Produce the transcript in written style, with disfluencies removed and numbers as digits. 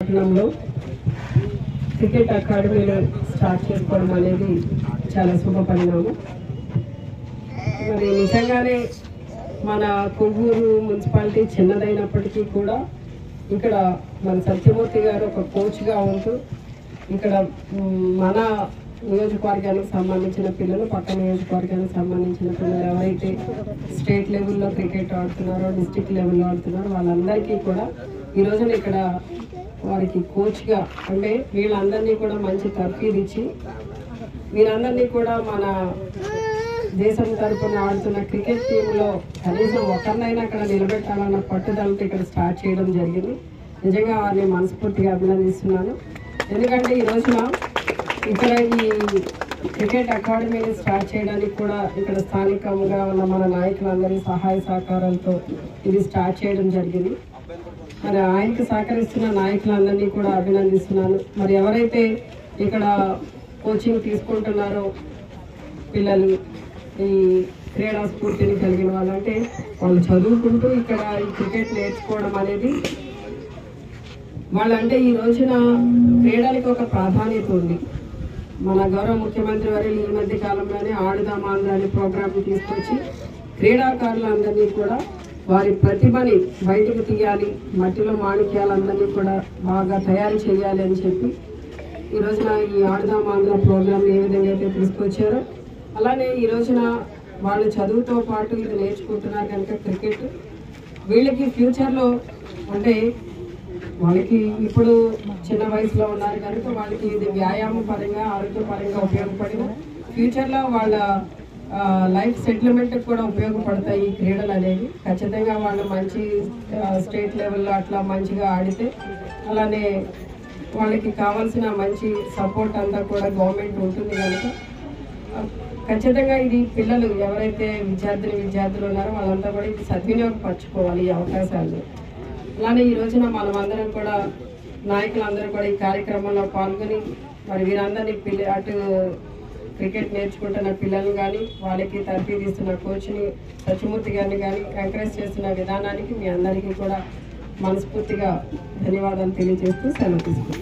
పట్టణంలో క్రికెట్ అకాడమీలో స్టార్ట్ చేసుకోవడం అనేది చాలా శుభ పరిణామం. మరి నిజంగానే మన కొవ్వూరు మున్సిపాలిటీ చిన్నదైనప్పటికీ కూడా ఇక్కడ మన సత్యమూర్తి గారు ఒక కోచ్గా ఉంటూ ఇక్కడ మన నియోజకవర్గానికి సంబంధించిన పిల్లలు, పక్క నియోజకవర్గానికి సంబంధించిన పిల్లలు ఎవరైతే స్టేట్ లెవెల్లో క్రికెట్ ఆడుతున్నారో, డిస్ట్రిక్ట్ లెవెల్లో ఆడుతున్నారో వాళ్ళందరికీ కూడా ఈ రోజున ఇక్కడ వారికి కోచ్గా అంటే వీళ్ళందరినీ కూడా మంచి తర్ఫీదు ఇచ్చి వీరందరినీ కూడా మన దేశం తరఫున ఆడుతున్న క్రికెట్ టీంలో కనీసం ఒకరినైనా అక్కడ నిలబెట్టాలన్న పట్టుదలతో ఇక్కడ స్టార్ట్ చేయడం జరిగింది. నిజంగా వారిని మనస్ఫూర్తిగా అభినందిస్తున్నాను. ఎందుకంటే ఈ రోజున ఇక్కడ ఈ క్రికెట్ అకాడమీని స్టార్ట్ చేయడానికి కూడా ఇక్కడ స్థానికంగా ఉన్న మన నాయకులందరి సహాయ సహకారాలతో ఇది స్టార్ట్ చేయడం జరిగింది. మరి ఆయనకు సహకరిస్తున్న నాయకులందరినీ కూడా అభినందిస్తున్నాను. మరి ఎవరైతే ఇక్కడ కోచింగ్ తీసుకుంటున్నారో పిల్లలు, ఈ క్రీడా స్ఫూర్తిని కలిగిన వాళ్ళంటే వాళ్ళు చదువుకుంటూ ఇక్కడ ఈ క్రికెట్ నేర్చుకోవడం అనేది వాళ్ళంటే ఈ రోజున క్రీడలకి ఒక ప్రాధాన్యత ఉంది. మన గౌరవ ముఖ్యమంత్రి వారు ఈ మధ్య కాలంలోనే ఆడుదాం ఆంధ్ర అనే ప్రోగ్రాంని తీసుకొచ్చి క్రీడాకారులందరినీ కూడా వారి ప్రతిభని బయటకు తీయాలి, మట్టిలో మాణిక్యాలందరినీ కూడా బాగా తయారు చేయాలి అని చెప్పి ఈ రోజున ఈ ఆడుదాం ఆంధ్ర ప్రోగ్రాంని ఏ విధంగా అయితే తీసుకొచ్చారో అలానే ఈ రోజున వాళ్ళు చదువుతో పాటు ఇది నేర్చుకుంటున్నారు కనుక క్రికెట్ వీళ్ళకి ఫ్యూచర్లో అంటే వాళ్ళకి ఇప్పుడు చిన్న వయసులో ఉన్నారు కనుక వాళ్ళకి ఇది వ్యాయామ పరంగా, ఆరోగ్యపరంగా ఉపయోగపడిన ఫ్యూచర్లో వాళ్ళ లైఫ్ సెటిల్మెంట్కి కూడా ఉపయోగపడతాయి ఈ క్రీడలు అనేవి. ఖచ్చితంగా వాళ్ళు మంచి స్టేట్ లెవెల్లో అట్లా మంచిగా ఆడితే అలానే వాళ్ళకి కావాల్సిన మంచి సపోర్ట్ అంతా కూడా గవర్నమెంట్ ఉంటుంది కనుక ఖచ్చితంగా ఇది పిల్లలు ఎవరైతే విద్యార్థులు ఉన్నారో వాళ్ళంతా కూడా ఇది సద్వినియోగపరచుకోవాలి ఈ అవకాశాలు. అలానే ఈ రోజున మనమందరం కూడా నాయకులందరూ కూడా ఈ కార్యక్రమంలో పాల్గొని మరి వీరందరినీ అటు క్రికెట్ నేర్చుకుంటున్న పిల్లలు కానీ వాళ్ళకి తర్ఫీదు ఇస్తున్న కోచ్ని సత్యమూర్తి గారిని కానీ ఎంకరేజ్ చేస్తున్న విధానానికి మీ అందరికీ కూడా మనస్ఫూర్తిగా ధన్యవాదాలు తెలియజేస్తూ సెలవు తీసుకుంటాం.